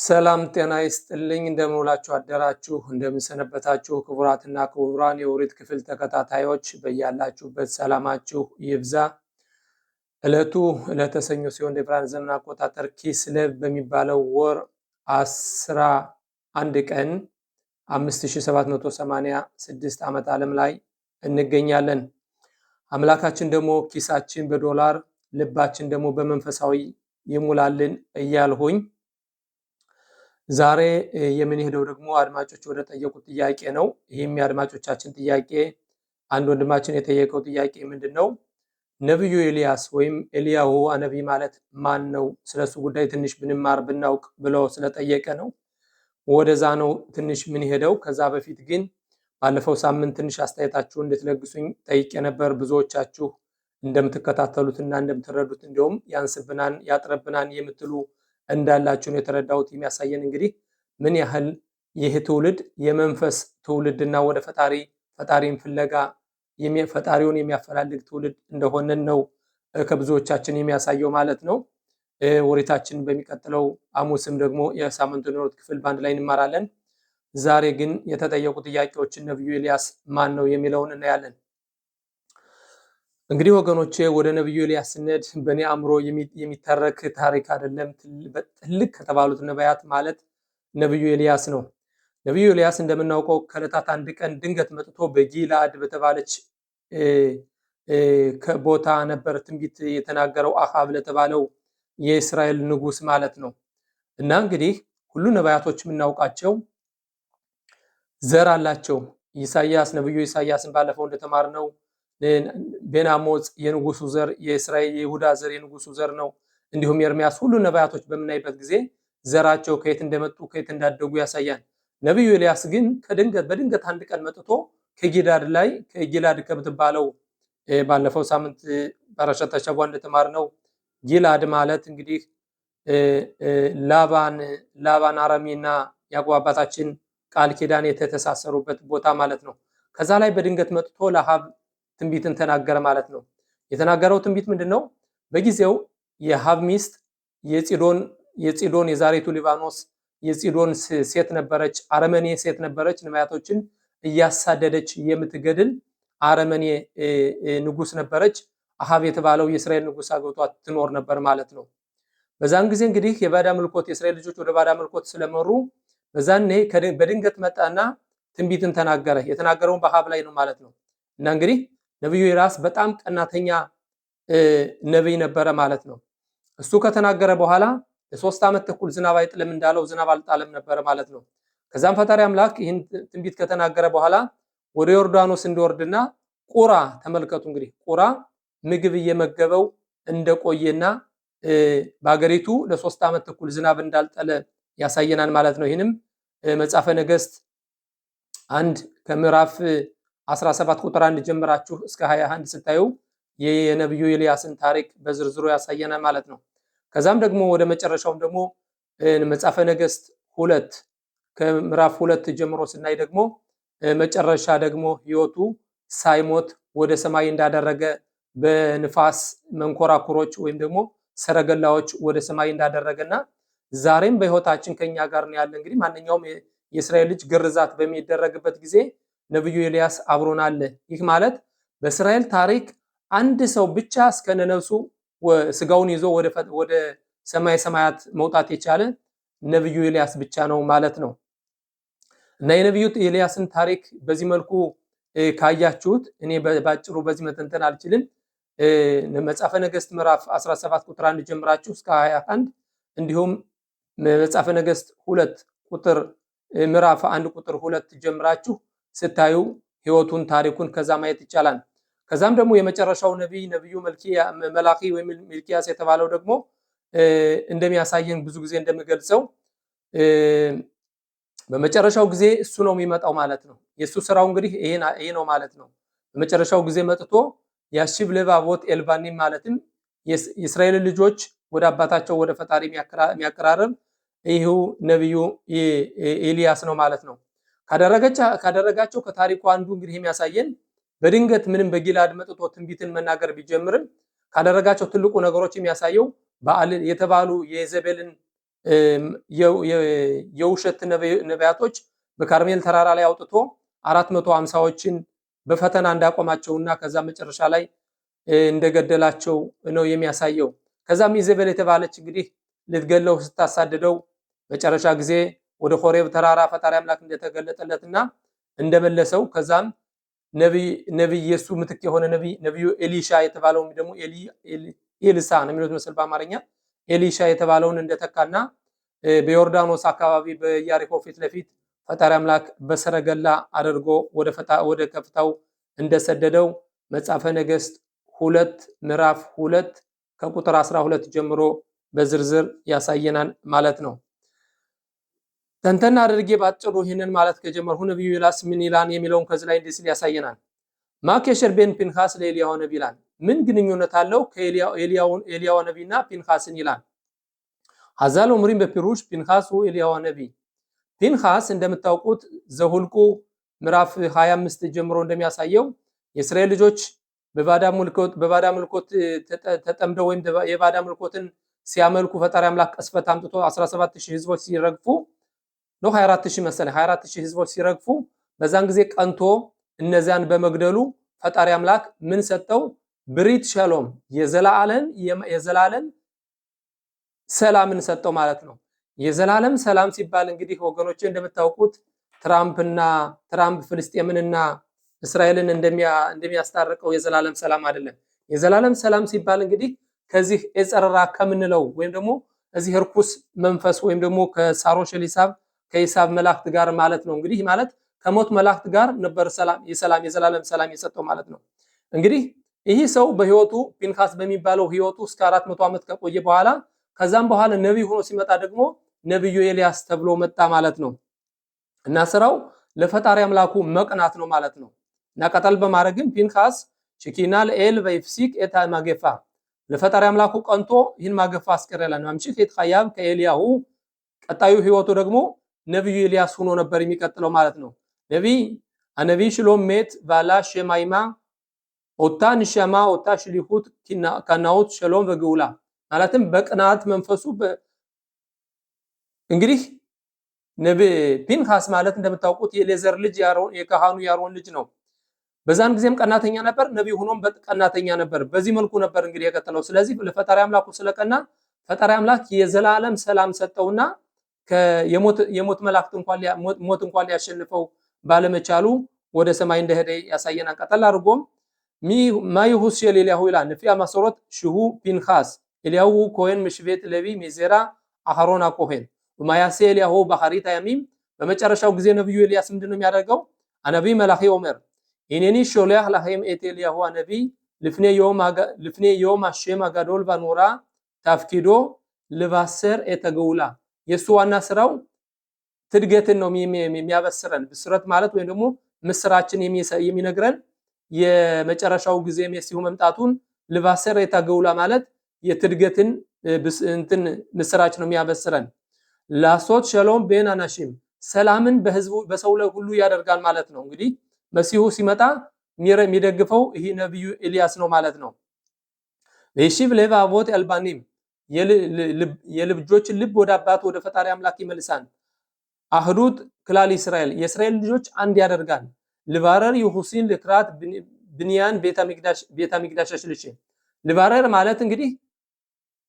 ሰላም ጤና ይስጥልኝ። እንደምንውላችሁ አደራችሁ፣ እንደምንሰነበታችሁ ክቡራትና ክቡራን የኦሪት ክፍል ተከታታዮች በያላችሁበት ሰላማችሁ ይብዛ። ዕለቱ ዕለተ ሰኞ ሲሆን እንደ ዕብራውያን ዘመን አቆጣጠር ኪስሌቭ በሚባለው ወር 11 ቀን 5786 ዓመት ዓለም ላይ እንገኛለን። አምላካችን ደግሞ ኪሳችን በዶላር ልባችን ደግሞ በመንፈሳዊ ይሙላልን እያልሁኝ ዛሬ የምንሄደው ደግሞ አድማጮች ወደ ጠየቁት ጥያቄ ነው። ይህም የአድማጮቻችን ጥያቄ አንድ ወንድማችን የጠየቀው ጥያቄ ምንድነው? ነብዩ ኤልያስ ወይም ኤልያሁ ነብይ ማለት ማን ነው? ስለሱ ጉዳይ ትንሽ ብንማር ብናውቅ ብለው ስለጠየቀ ነው። ወደዛ ነው ትንሽ ምን ሄደው። ከዛ በፊት ግን ባለፈው ሳምንት ትንሽ አስተያየታችሁ እንድትለግሱኝ ጠይቄ ነበር። ብዙዎቻችሁ እንደምትከታተሉትና እንደምትረዱት እንዲሁም ያንስብናን ያጥረብናን የምትሉ እንዳላችሁ ነው የተረዳሁት። የሚያሳየን እንግዲህ ምን ያህል ይህ ትውልድ የመንፈስ ትውልድና ወደ ፈጣሪን ፍለጋ ፈጣሪውን የሚያፈላልግ ትውልድ እንደሆነን ነው ከብዙዎቻችን የሚያሳየው ማለት ነው። ወሬታችን በሚቀጥለው ሐሙስም ደግሞ የሳምንቱን የኦሪት ክፍል በአንድ ላይ እንማራለን። ዛሬ ግን የተጠየቁ ጥያቄዎችን ነብዩ ኤልያስ ማን ነው የሚለውን እናያለን። እንግዲህ ወገኖቼ ወደ ነብዩ ኤልያስ ስንሄድ በእኔ አእምሮ የሚተረክ ታሪክ አይደለም። ትልቅ ከተባሉት ነቢያት ማለት ነብዩ ኤልያስ ነው። ነብዩ ኤልያስ እንደምናውቀው ከዕለታት አንድ ቀን ድንገት መጥቶ በጊላድ በተባለች ቦታ ነበር ትንቢት የተናገረው አኻብ ለተባለው የእስራኤል ንጉስ ማለት ነው። እና እንግዲህ ሁሉ ነቢያቶች የምናውቃቸው ዘር አላቸው። ኢሳያስ ነብዩ ኢሳያስን ባለፈው እንደተማርነው ቤናሞጽ የንጉሱ ዘር የእስራኤል የይሁዳ ዘር የንጉሱ ዘር ነው። እንዲሁም ኤርሚያስ ሁሉ ነቢያቶች በምናይበት ጊዜ ዘራቸው ከየት እንደመጡ ከየት እንዳደጉ ያሳያል። ነብዩ ኤልያስ ግን በድንገት አንድ ቀን መጥቶ ከጊላድ ከምትባለው ባለፈው ሳምንት ፓራሻት ተሸዋ እንደተማርነው ጊላድ ማለት እንግዲህ ላባን አረሚና ያዕቆብ አባታችን ቃል ኪዳን የተሳሰሩበት ቦታ ማለት ነው። ከዛ ላይ በድንገት መጥቶ ለአኻብ ትንቢትን ተናገረ ማለት ነው። የተናገረው ትንቢት ምንድነው? በጊዜው የአኻብ ሚስት የፂዶን የዛሬቱ ሊባኖስ የፂዶን ሴት ነበረች፣ አረመኔ ሴት ነበረች። ነቢያቶችን እያሳደደች የምትገድል አረመኔ ንጉስ ነበረች። አኻብ የተባለው የእስራኤል ንጉስ አግብቷት ትኖር ነበር ማለት ነው። በዛን ጊዜ እንግዲህ የባዳ ምልኮት የእስራኤል ልጆች ወደ ባዳ ምልኮት ስለመሩ በዛኔ በድንገት መጣና ትንቢትን ተናገረ። የተናገረውን በአኻብ ላይ ነው ማለት ነው። እና እንግዲህ ነብዩ ኤልያስ በጣም ቀናተኛ ነብይ ነበረ ማለት ነው። እሱ ከተናገረ በኋላ ለ3 ዓመት ተኩል ዝናብ አይጥልም እንዳለው ዝናብ አልጣለም ነበረ ማለት ነው። ከዛም ፈጣሪ አምላክ ይህን ትንቢት ከተናገረ በኋላ ወደ ዮርዳኖስ እንዲወርድና ቁራ ተመልከቱ እንግዲህ ቁራ ምግብ እየመገበው እንደቆየና በአገሪቱ ለ3 ዓመት ተኩል ዝናብ እንዳልጠለ ያሳየናል ማለት ነው። ይህንም መጽሐፈ ነገሥት 1 ከምዕራፍ 17 ቁጥር 1 ጀምራችሁ እስከ 21 ስታዩ የነብዩ ኤልያስን ታሪክ በዝርዝሩ ያሳየናል ማለት ነው። ከዛም ደግሞ ወደ መጨረሻውም ደግሞ መጽሐፈ ነገሥት 2 ከምዕራፍ 2 ጀምሮ ስናይ ደግሞ መጨረሻ ደግሞ ህይወቱ ሳይሞት ወደ ሰማይ እንዳደረገ በንፋስ መንኮራኩሮች ወይም ደግሞ ሰረገላዎች ወደ ሰማይ እንዳደረገና ዛሬም በህይወታችን ከኛ ጋር ነው ያለ። እንግዲህ ማንኛውም የእስራኤል ልጅ ግርዛት በሚደረግበት ጊዜ ነብዩ ኤልያስ አብሮን አለ። ይህ ማለት በእስራኤል ታሪክ አንድ ሰው ብቻ እስከነነፍሱ ስጋውን ይዞ ወደ ሰማይ ሰማያት መውጣት የቻለ ነብዩ ኤልያስ ብቻ ነው ማለት ነው። እና የነብዩ ኤልያስን ታሪክ በዚህ መልኩ ካያችሁት እኔ ባጭሩ በዚህ መተንተን አልችልም። መጽሐፈ ነገሥት ምዕራፍ 17 ቁጥር 1 ጀምራችሁ እስከ 21 እንዲሁም መጽሐፈ ነገሥት 2 ቁጥር ምዕራፍ 1 ቁጥር 2 ጀምራችሁ ስታዩ ህይወቱን ታሪኩን ከዛ ማየት ይቻላል። ከዛም ደግሞ የመጨረሻው ነብዩ መላኺ ወይም ሚልኪያስ የተባለው ደግሞ እንደሚያሳየን ብዙ ጊዜ እንደምገልጸው በመጨረሻው ጊዜ እሱ ነው የሚመጣው ማለት ነው። የሱ ስራው እንግዲህ ይሄ ነው ማለት ነው። በመጨረሻው ጊዜ መጥቶ ያሽብ ለባቦት ኤልባኒ ማለትም የእስራኤል ልጆች ወደ አባታቸው ወደ ፈጣሪ የሚያቀራርብ ይሄው ነብዩ ኤልያስ ነው ማለት ነው። ካደረጋቸው ከታሪኩ አንዱ እንግዲህ የሚያሳየን በድንገት ምንም በጊላድ መጥቶ ትንቢትን መናገር ቢጀምርም ካደረጋቸው ትልቁ ነገሮች የሚያሳየው በዓል የተባሉ የኢዘቤልን የውሸት ነቢያቶች በካርሜል ተራራ ላይ አውጥቶ 450ዎችን በፈተና እንዳቆማቸውና ከዛ መጨረሻ ላይ እንደገደላቸው ነው የሚያሳየው። ከዛም ኢዜቤል የተባለች እንግዲህ ልትገለው ስታሳደደው መጨረሻ ጊዜ ወደ ኮሬብ ተራራ ፈጣሪ አምላክ እንደተገለጠለትና እንደመለሰው ከዛም ነብይ የሱ ምትክ የሆነ ነብዩ ኤሊሻ የተባለው ደግሞ ኤልሳ ነው የሚሉት መሰል በአማርኛ ኤሊሻ የተባለውን እንደተካና በዮርዳኖስ አካባቢ በኢያሪኮ ፊት ለፊት ፈጣሪ አምላክ በሰረገላ አድርጎ ወደ ከፍታው እንደሰደደው መጽሐፈ ነገሥት 2 ምዕራፍ 2 ከቁጥር 12 ጀምሮ በዝርዝር ያሳየናል ማለት ነው። ተንተና አድርጌ ባጭሩ ይህንን ማለት ከጀመርሁ ነብዩ ኤልያስ ምን ይላል የሚለውን ከዚህ ላይ እንዲህ ሲል ያሳየናል። ማኬሸር ቤን ፒንሃስ ለኤልያው ነብይ ይላል። ምን ግንኙነት አለው ከኤልያው ነብይና ፒንሃስን ይላል። ሀዛል ኡምሪን በፒሩሽ ፒንሃስ ኤልያው ነብይ። ፒንሃስ እንደምታውቁት ዘሁልቁ ምዕራፍ 25 ጀምሮ እንደሚያሳየው የእስራኤል ልጆች በባዳ ምልኮት ተጠምደው ወይም የባዳ ምልኮትን ሲያመልኩ ፈጣሪ አምላክ ቀስፈት አምጥቶ 17000 ህዝቦች ሲረግፉ ነው 24000 መሰለ 24000 ህዝቦች ሲረግፉ በዛን ጊዜ ቀንቶ እነዚያን በመግደሉ ፈጣሪ አምላክ ምን ሰጠው? ብሪት ሻሎም የዘላለም ሰላምን ሰጠው ማለት ነው። የዘላለም ሰላም ሲባል እንግዲህ ወገኖቼ እንደምታውቁት ትራምፕ ፍልስጤምንና እስራኤልን እንደሚያስታርቀው የዘላለም ሰላም አይደለም። የዘላለም ሰላም ሲባል እንግዲህ ከዚህ ኤጸረራ ከምንለው ወይም ደግሞ እዚህ ርኩስ መንፈስ ወይም ደግሞ ከሳሮሽሊሳብ ከኢሳብ መላእክት ጋር ማለት ነው። እንግዲህ ማለት ከሞት መላእክት ጋር ነበር የዘላለም ሰላም የሰጠው ማለት ነው። እንግዲህ ይህ ሰው በህይወቱ ፒንሃስ በሚባለው ህይወቱ እስከ 400 ዓመት ከቆየ በኋላ ከዛም በኋላ ነብይ ሆኖ ሲመጣ ደግሞ ነብዩ ኤልያስ ተብሎ መጣ ማለት ነው። እና ስራው ለፈጣሪ አምላኩ መቅናት ነው ማለት ነው። እና ቀጠል በማድረግም ፒንሃስ ሽኪና ለኤል ወይፍሲክ ኤታ ማገፋ ለፈጣሪ አምላኩ ቀንቶ ይህን ማገፋ አስቀረለ ነው። አምጪ ከያብ ከኤልያሁ ቀጣዩ ህይወቱ ደግሞ ነብዩ ኤልያስ ሆኖ ነበር የሚቀጥለው ማለት ነው። ነብይ ሽሎም ሜት ባላ ሸማይማ ኦታ ንሸማ ኦታ ሽሊሁት ከናውት ሸሎም በገውላ ማለትም በቅናት መንፈሱ እንግዲህ ፒንሃስ ማለት እንደምታውቁት የሌዘር ልጅ የካህኑ ያሮን ልጅ ነው። በዛን ጊዜም ቀናተኛ ነበር። ነብይ ሆኖም በቀናተኛ ነበር። በዚህ መልኩ ነበር እንግዲህ የቀጠለው። ስለዚህ ለፈጣሪ አምላኩ ስለቀና ፈጣሪ አምላክ የዘላለም ሰላም ሰጠውና የሞት መላእክት እንኳን ሊያሸንፈው ባለመቻሉ ወደ ሰማይ እንደሄደ ያሳየናል። ቀጠል አድርጎም ማይሁስ ኤልያሁ ይላል ነፍያ ማሰሮት ሽሁ ፒንሃስ ኤልያሁ ኮሄን ምሽቤት ለቢ ሚዜራ አሃሮና ኮሄን ወማያሴ ኤልያሁ በሐሪታ ያሚም። በመጨረሻው ጊዜ ነብዩ ኤልያስ ምንድነው የሚያደርገው? አነቢ መላኺ ኦመር ኢኔኒ ሾሊያህ ለሃይም ኤልያሁ አነቢ ልፍኔ ዮም አሸማ ጋዶል ባኖራ ታፍኪዶ ልባሰር ኤተገውላ። የሱ ዋና ስራው ትድገትን ነው የሚያበስረን። ብስረት ማለት ወይም ደግሞ ምስራችን የሚነግረን የመጨረሻው ጊዜ መሲሁ መምጣቱን ልባሰር ኤተገውላ ማለት የትድገትን ምስራች ነው የሚያበስረን። ላሶት ሸሎም ቤን አናሺም ሰላምን በሰው ላይ ሁሉ ያደርጋል ማለት ነው። እንግዲህ መሲሁ ሲመጣ የሚደግፈው ይሄ ነብዩ ኤልያስ ነው ማለት ነው። ለሺብ ለባቦት አልባኒም የልጆችን ልብ ወደ አባት ወደ ፈጣሪ አምላክ ይመልሳል። አህዱት ክላል እስራኤል የእስራኤል ልጆች አንድ ያደርጋል። ልባረር ይሁሲን ለክራት ብንያን ቤተ መቅደስ አሽልሽ ልባረር ማለት እንግዲህ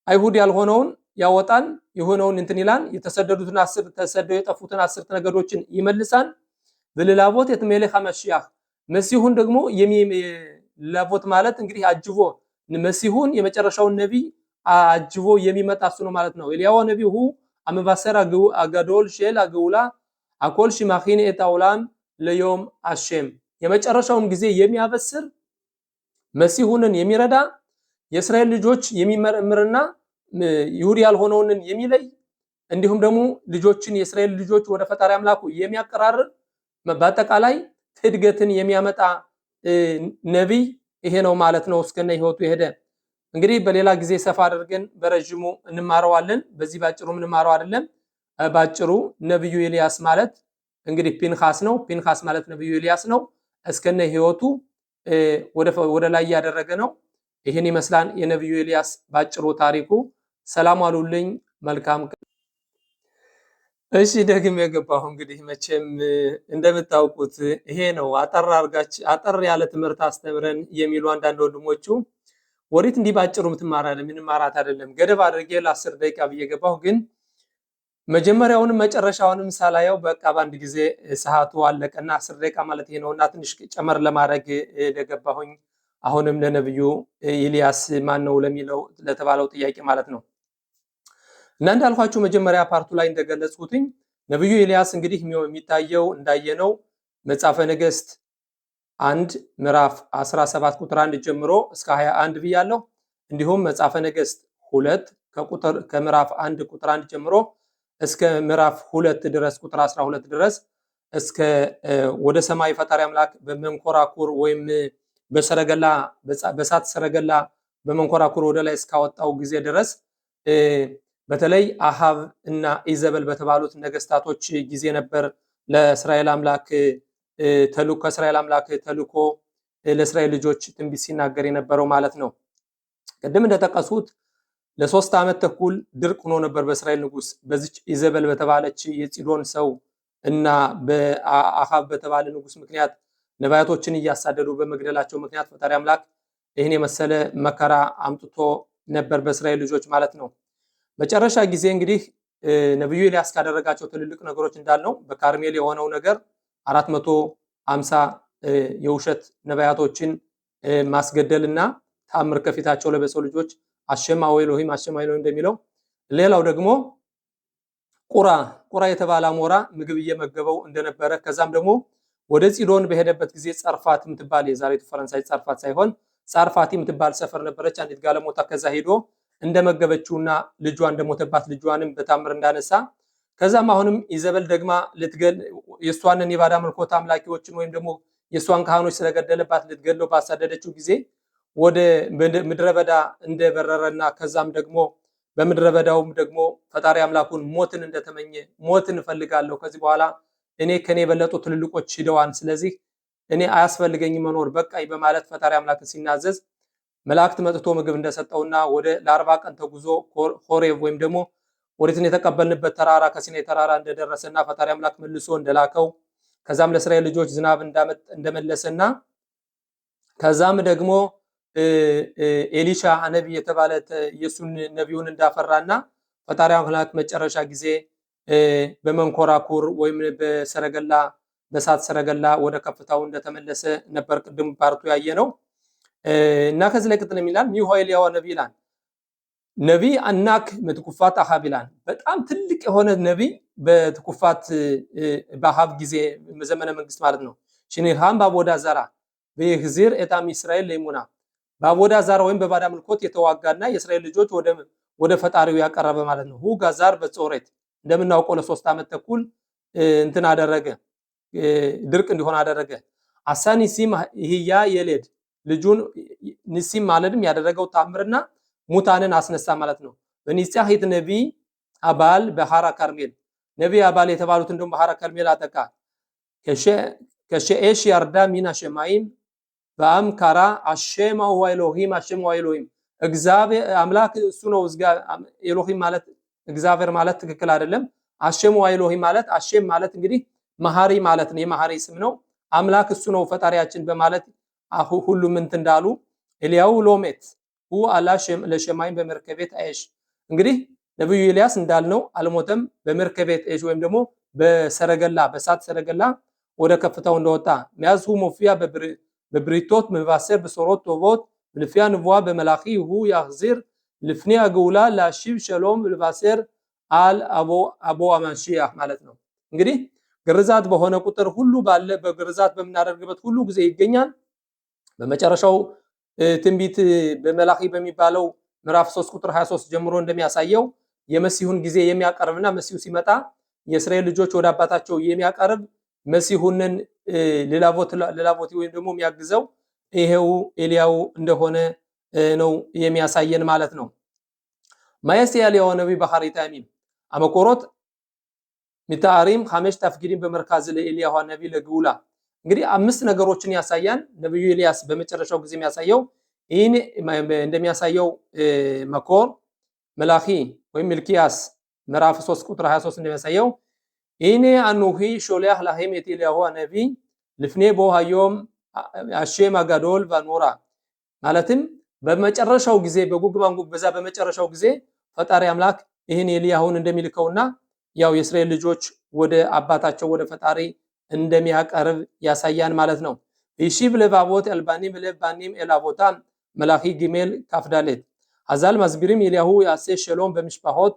አይሁድ ያልሆነውን ያወጣል፣ የሆነውን እንትን ይላል። የተሰደዱትን 10 ተሰደው የጠፉትን 10 ነገዶችን ይመልሳል። በለላቦት የተመለኸ መሲህ መሲሁን ደግሞ ላቦት ማለት እንግዲህ አጅቦ መሲሁን የመጨረሻውን ነብይ አጅቦ የሚመጣ እሱ ነው ማለት ነው። ኤልያው ነብዩ አመባሰራ አጋዶል ሼል አገውላ አኮል ሽማኺን ኤታውላም ለዮም አሸም የመጨረሻውን ጊዜ የሚያበስር መሲሁንን የሚረዳ የእስራኤል ልጆች የሚመረምርና ይሁዲ ያልሆነውን የሚለይ እንዲሁም ደግሞ ልጆችን የእስራኤል ልጆች ወደ ፈጣሪ አምላኩ የሚያቀራርብ በአጠቃላይ ትድገትን የሚያመጣ ነብይ ይሄ ነው ማለት ነው። እስከነ ህይወቱ የሄደ እንግዲህ በሌላ ጊዜ ሰፋ አድርገን በረጅሙ እንማረዋለን። በዚህ ባጭሩ እንማረው አይደለም። ባጭሩ ነብዩ ኤልያስ ማለት እንግዲህ ፒንሃስ ነው። ፒንሃስ ማለት ነብዩ ኤልያስ ነው። እስከነ ህይወቱ ወደ ላይ ያደረገ ነው። ይሄን ይመስላል የነብዩ ኤልያስ ባጭሩ ታሪኩ። ሰላም አሉልኝ። መልካም እሺ ደግም የገባሁ እንግዲህ መቼም እንደምታውቁት ይሄ ነው አጠር ያለ ትምህርት አስተምረን የሚሉ አንዳንድ ወንድሞቹ ወሪት እንዲህ ባጭሩ ምትማራለህ ምንም ማራት አይደለም ገደብ አድርጌ ለ10 ደቂቃ ብዬ ገባሁ። ግን መጀመሪያውንም መጨረሻውንም ሳላየው በቃ በአንድ ጊዜ ሰዓቱ አለቀና 10 ደቂቃ ማለት ይሄ ነውና ትንሽ ጨመር ለማድረግ ለገባሁኝ። አሁንም ለነብዩ ኢልያስ ማን ነው ለሚለው ለተባለው ጥያቄ ማለት ነው። እና እንዳልኳችሁ መጀመሪያ ፓርቱ ላይ እንደገለጽኩትኝ ነብዩ ኤልያስ እንግዲህ የሚታየው እንዳየነው መጽሐፈ ነገሥት 1 ምዕራፍ 17 ቁጥር 1 ጀምሮ እስከ 21 ብያለሁ። እንዲሁም መጽሐፈ ነገሥት 2 ከምዕራፍ 1 ቁጥር 1 ጀምሮ እስከ ምዕራፍ 2 ድረስ ቁጥር 12 ድረስ እስከ ወደ ሰማይ ፈጣሪ አምላክ በመንኮራኩር ወይም በሰረገላ በሳት ሰረገላ በመንኮራኩር ወደ ላይ እስካወጣው ጊዜ ድረስ በተለይ አሃብ እና ኢዘበል በተባሉት ነገስታቶች ጊዜ ነበር ለእስራኤል አምላክ ከእስራኤል አምላክ ተልኮ ለእስራኤል ልጆች ትንቢት ሲናገር የነበረው ማለት ነው። ቅድም እንደጠቀሱት ለሶስት ዓመት ተኩል ድርቅ ሆኖ ነበር በእስራኤል ንጉስ በዚች ኢዘበል በተባለች የፂዶን ሰው እና በአሃብ በተባለ ንጉስ ምክንያት ነቢያቶችን እያሳደዱ በመግደላቸው ምክንያት ፈጣሪ አምላክ ይህን የመሰለ መከራ አምጥቶ ነበር በእስራኤል ልጆች ማለት ነው። መጨረሻ ጊዜ እንግዲህ ነብዩ ኤልያስ ካደረጋቸው ትልልቅ ነገሮች እንዳልነው በካርሜል የሆነው ነገር 450 የውሸት ነቢያቶችን ማስገደልና ታምር ከፊታቸው ለበሰው ልጆች አሸማ ወኤሎሂም አሸማ ወኤሎሂም እንደሚለው ሌላው ደግሞ ቁራ የተባለ አሞራ ምግብ እየመገበው እንደነበረ ከዛም ደግሞ ወደ ፂዶን በሄደበት ጊዜ ጸርፋት የምትባል የዛሬቱ ፈረንሳይ ጸርፋት ሳይሆን ጻርፋት የምትባል ሰፈር ነበረች። አንዲት ጋለሞታ ከዛ ሄዶ እንደመገበችውና ልጇ እንደሞተባት ልጇንም በታምር እንዳነሳ ከዛም አሁንም ኢዘበል ደግማ ልትገል የሷንን የባዳ አምልኮት አምላኪዎችን ወይም ደግሞ የሷን ካህኖች ስለገደለባት ልትገለው ባሳደደችው ጊዜ ወደ ምድረበዳ እንደበረረና ከዛም ደግሞ በምድረበዳውም ደግሞ ፈጣሪ አምላኩን ሞትን እንደተመኘ ሞትን እፈልጋለሁ ከዚህ በኋላ እኔ ከኔ የበለጡ ትልልቆች ሂደዋን ስለዚህ እኔ አያስፈልገኝም መኖር በቃኝ በማለት ፈጣሪ አምላክን ሲናዘዝ መላእክት መጥቶ ምግብ እንደሰጠውና ወደ ለ40 ቀን ተጉዞ ሆሬብ ወይም ደግሞ ወሪትን የተቀበልንበት ተራራ ከሲናይ ተራራ እንደደረሰና ፈጣሪ አምላክ መልሶ እንደላከው ከዛም ለእስራኤል ልጆች ዝናብ እንደመለሰና ከዛም ደግሞ ኤሊሻ ነብይ የተባለ ኢየሱስን ነብዩን እንዳፈራና ፈጣሪ አምላክ መጨረሻ ጊዜ በመንኮራኩር ወይም በሰረገላ በሳት ሰረገላ ወደ ከፍታው እንደተመለሰ ነበር ቅድም ፓርቱ ያየነው። እና ከዚህ ላይ ቀጥሎ የሚላል ሚሆኤል ያው ነብይ ይላል ነብይ አናክ ምትኩፋት አሃብ ይላል። በጣም ትልቅ የሆነ ነብይ በትኩፋት በአሃብ ጊዜ ዘመነ መንግስት ማለት ነው። ሽኒርሃም ባቦዳ ዛራ በይህዚር ኤታም እስራኤል ለይሙና ባቦዳ ዛራ ወይም በባዳ ምልኮት የተዋጋና የእስራኤል ልጆች ወደ ፈጣሪው ያቀረበ ማለት ነው። ሁጋ ዛር በጾሬት እንደምናውቀው ለ3 ዓመት ተኩል እንትን አደረገ ድርቅ እንዲሆን አደረገ። አሳኒሲም ይህያ የሌድ ልጁን ንሲም ማለትም ያደረገው ታምርና ሙታንን አስነሳ ማለት ነው። በኒጻሂት ነብይ አባል በሐራ ካርሜል ነብይ አባል የተባሉትን ደግሞ በሐራ ካርሜል አጠቃ ከሸኤሽ ያርዳ ሚና ሸማይም በአምካራ አሸማው ወኤሎሂም አሸማው ወኤሎሂም እግዚአብሔር አምላክ እሱ ነው። ኤሎሂም ማለት እግዚአብሔር ማለት ትክክል አይደለም። አሸማው ወኤሎሂም ማለት አሸም ማለት እንግዲህ መሐሪ ማለት ነው። የመሐሪ ስም ነው። አምላክ እሱ ነው ፈጣሪያችን በማለት ሁሉም እንትን እንዳሉ ኤልያው ሎሜት አላሸም ለሸማይም በመርከቤት አይሽ እንግዲህ ነብዩ ኤልያስ እንዳልነው አልሞተም። በመርከቤት አይሽ ወይም ደግሞ በሰረገላ በሳት ሰረገላ ወደ ከፍታው እንደወጣ ሚያዝሁ ሞፊያ በብሪቶት መባሰር በሶሮት ቶቦት ልፊያ ንቡዋ በመላኺ ሁ ያግዚር ልፍኒያ ገውላ ላሺብ ሸሎም ልባሰር አል አቦ አማንሺያ ማለት ነው። እንግዲህ ግርዛት በሆነ ቁጥር ሁሉ ባለ በግርዛት በመናደርግበት ሁሉ ጊዜ ይገኛል። በመጨረሻው ትንቢት በመላኺ በሚባለው ምዕራፍ 3 ቁጥር 23 ጀምሮ እንደሚያሳየው የመሲሁን ጊዜ የሚያቀርብና መሲሁ ሲመጣ የእስራኤል ልጆች ወደ አባታቸው የሚያቀርብ መሲሁንን ሌላቦት ወይም ደግሞ የሚያግዘው ይሄው ኤልያው እንደሆነ ነው የሚያሳየን ማለት ነው። ማየስያ ሊያው ነብይ በሐሪታሚም አመቆሮት ሚታሪም 5 ተፍጊሪም በመርካዝ ለኤልያው ነብይ ለግውላ እንግዲህ 5 ነገሮችን ያሳያል። ነብዩ ኤልያስ በመጨረሻው ጊዜ የሚያሳየው ይሄን እንደሚያሳየው መኮር መላኺ ወይም ሚልኪያስ ምዕራፍ 3 ቁጥር 23 እንደሚያሳየው ኢኔ አኑሂ ሾሊያህ ላሂም את ኤልያሁ הנביא לפני בוא היום השם הגדול והנורא ማለትም በመጨረሻው ጊዜ በጎግ ማጎግ በዛ በመጨረሻው ጊዜ ፈጣሪ አምላክ ይሄን ኤልያሁን እንደሚልከውና ያው የእስራኤል ልጆች ወደ አባታቸው ወደ ፈጣሪ እንደሚያቀርብ ያሳያን ማለት ነው። ይሺብ ለባቦት አልባኒም ለባኒም ኤላቦታ መላኺ ጊሜል ካፍዳለት አዛል ማዝቢሪም ኤልያሁ ያሴ ሸሎም በምሽባሆት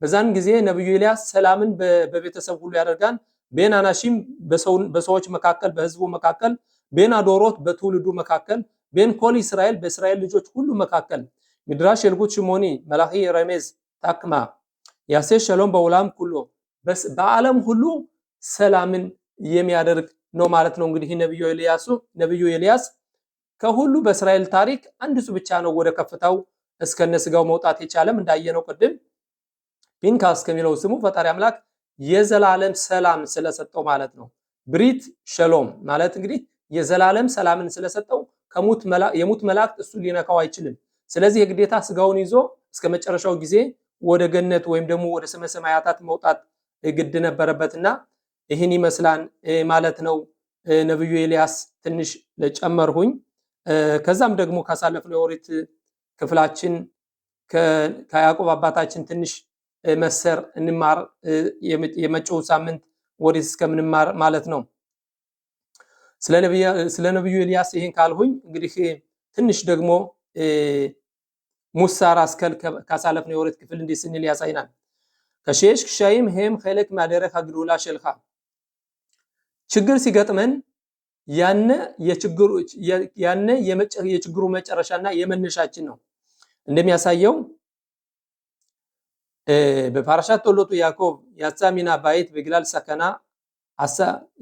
በዛን ጊዜ ነብዩ ኤልያስ ሰላምን በቤተሰብ ሁሉ ያደርጋን ቤናናሺም በሰዎች መካከል በህዝቡ መካከል ቤናዶሮት በትውልዱ መካከል ቤን ኮል እስራኤል በእስራኤል ልጆች ሁሉ መካከል ምድራሽ የልጉት ሽሞኒ መላኺ ረሜዝ ታክማ ያሴ ሸሎም በውላም ሁሉ በዓለም ሁሉ ሰላምን የሚያደርግ ነው ማለት ነው። እንግዲህ ነብዩ ኤልያስ ከሁሉ በእስራኤል ታሪክ አንድ እሱ ብቻ ነው ወደ ከፍታው እስከነስጋው መውጣት የቻለም እንዳየነው ቅድም ፒንካስ ከሚለው ስሙ ፈጣሪ አምላክ የዘላለም ሰላም ስለሰጠው ማለት ነው። ብሪት ሸሎም ማለት እንግዲህ የዘላለም ሰላምን ስለሰጠው የሙት መላእክት እሱ ሊነካው አይችልም። ስለዚህ የግዴታ ስጋውን ይዞ እስከመጨረሻው ጊዜ ወደ ገነት ወይም ደግሞ ወደ ሰማየ ሰማያታት መውጣት ግድ ነበረበትና ይህን ይመስላል ማለት ነው። ነብዩ ኤልያስ ትንሽ ለጨመርሁኝ። ከዛም ደግሞ ካሳለፍነው የኦሪት ክፍላችን ከያዕቆብ አባታችን ትንሽ መሰር እንማር የመጪው ሳምንት ኦሪት እስከምንማር ማለት ነው። ስለ ነብዩ ኤልያስ ይሄን ካልሁኝ እንግዲህ ትንሽ ደግሞ ሙሳር አስከል ካሳለፍነው የኦሪት ክፍል እንዲህ ስንል ያሳይናል። ከሼሽ ሻይም ሄም ኸለክ ማደረህ አግዶላ ሸልኻ ችግር ሲገጥመን ያነ የችግሩ መጨረሻና የመነሻችን ነው። እንደሚያሳየው በፓራሻት ቶሎቱ ያዕቆብ ያጻሚና ባይት በግላል ሰከና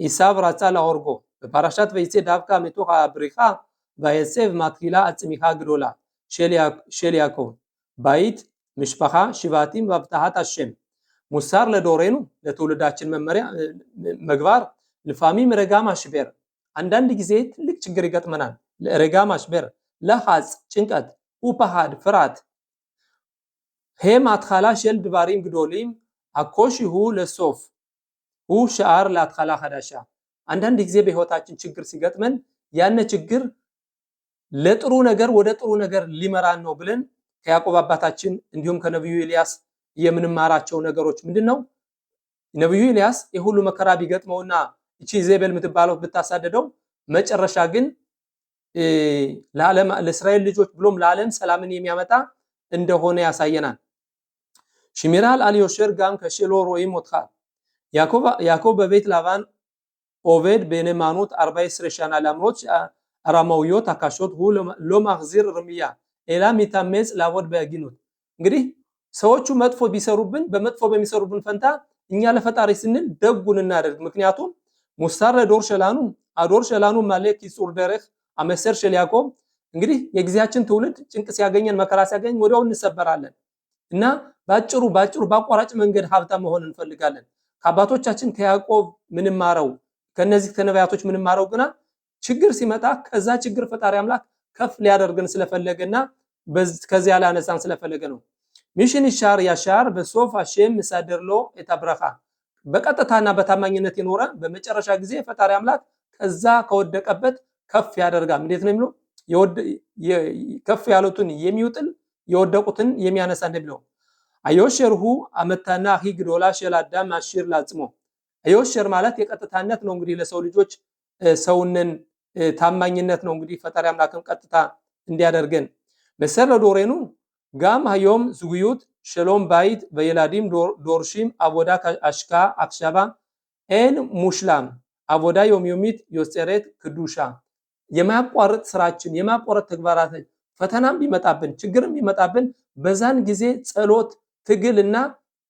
ኢሳብ ራጻ ላወርጎ በፓራሻት ወይሴ ዳብካ መቶ ብሪኻ ባይሴቭ ማትኪላ አጽሚኻ ግዶላ ሼል ያዕቆብ ባይት ምሽባኻ ሽባቲም ወብታሃት አሸም ሙሳር ለዶሬኑ ለትውልዳችን መመሪያ መግባር ለፋሚም ረጋም አሽበር አንዳንድ ጊዜ ትልቅ ችግር ይገጥመናል። ለረጋም አሽበር ለሐጽ ጭንቀት ኡፓሃድ ፍራት ሄም አትኻላ ሸል ድባሪም ግዶሊም አኮሽሁ ለሶፍ ሁ ሻር ለአትኻላ ሐዳሻ አንዳንድ ጊዜ በህይወታችን ችግር ሲገጥመን ያነ ችግር ለጥሩ ነገር ወደ ጥሩ ነገር ሊመራን ነው ብለን ከያዕቆብ አባታችን እንዲሁም ከነብዩ ኤልያስ የምንማራቸው ነገሮች ምንድነው? ነብዩ ኤልያስ የሁሉ መከራ ቢገጥመውና እቺ ዜቤል የምትባለው ብታሳደደው መጨረሻ ግን ለእስራኤል ልጆች ብሎም ለዓለም ሰላምን የሚያመጣ እንደሆነ ያሳየናል። ሽሚራል አልዮሸር ጋም ከሽሎ ሮይም ወጥኻ ያዕቆብ በቤት ላባን ኦቬድ በነማኖት 40 ስረሻና ላምሮች አራማውዮት አካሾት ሁ ሎማግዚር ርምያ ኤላ ሚታመጽ ላወድ በግኑት እንግዲህ ሰዎቹ መጥፎ ቢሰሩብን በመጥፎ በሚሰሩብን ፈንታ እኛ ለፈጣሪ ስንል ደጉን እናደርግ። ምክንያቱም ሙሳር ለዶር ሸላኑ አዶር ሸላኑ ማለክ ይጹር ደረህ አመሰር ሸል ያዕቆብ እንግዲህ የግዚያችን ትውልድ ጭንቅ ሲያገኘን መከራ ሲያገኝ ወዲያው እንሰበራለን እና ባጭሩ ባቋራጭ መንገድ ሀብታም መሆን እንፈልጋለን። ከአባቶቻችን ከያዕቆብ ምንም ማረው ከነዚህ ተነባያቶች ምንም ማረው ግና ችግር ሲመጣ ከዛ ችግር ፈጣሪ አምላክ ከፍ ሊያደርገን ስለፈለገና ከዚያ ላነሳን ስለፈለገ ነው። ሚሽን ይሻር ያሻር በሶፍ አሸም መሳደርሎ እታብራኻ በቀጥታና በታማኝነት የኖረ በመጨረሻ ጊዜ ፈጣሪ አምላክ ከዛ ከወደቀበት ከፍ ያደርጋል። እንዴት ነው የሚለው? ከፍ ያሉትን የሚውጥል የወደቁትን የሚያነሳ እንደሚለው አዮሸርሁ አመታና ሂግዶላ ሸላዳም አሽር ላጽሞ አዮሸር ማለት የቀጥታነት ነው። እንግዲህ ለሰው ልጆች ሰውነን ታማኝነት ነው። እንግዲህ ፈጣሪ አምላክም ቀጥታ እንዲያደርገን መሰረ ዶሬኑ ጋም ሃዮም ዝጉዩት ሸሎም ባይት በየላዲም ዶርሺም አቦዳ አሽካ አክሻባ ኤን ሙሽላም አቦዳ ዮሚዮሚት ዮስጨሬት ክዱሻ የማያቋርጥ ስራችን የማያቋርጥ ተግባራችን ፈተናም ቢመጣብን ችግርም ቢመጣብን በዛን ጊዜ ጸሎት ትግልና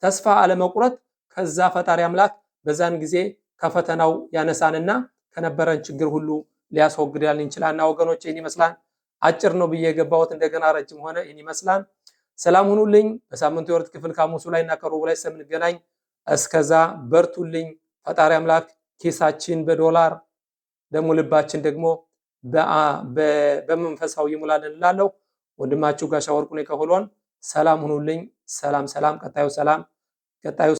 ተስፋ አለመቁረጥ ከዛ ፈጣሪ አምላክ በዛን ጊዜ ከፈተናው ያነሳንና ከነበረን ችግር ሁሉ ሊያስወግዳልን ይችላልና ወገኖቼ ይህን ይመስላል። አጭር ነው ብዬ የገባሁት እንደገና ረጅም ሆነ። ይህን ይመስላል። ሰላም ሁኑልኝ። በሳምንቱ የኦሪት ክፍል ከሐሙሱ ላይ እና ከሮቡ ላይ ስለምንገናኝ እስከዛ በርቱልኝ። ፈጣሪ አምላክ ኪሳችን በዶላር ደግሞ ልባችን ደግሞ በመንፈሳዊ ይሙላልን እላለሁ። ወንድማችሁ ጋሻ ወርቁ ነኝ ከሆሎን። ሰላም ሁኑልኝ። ሰላም። ቀጣዩ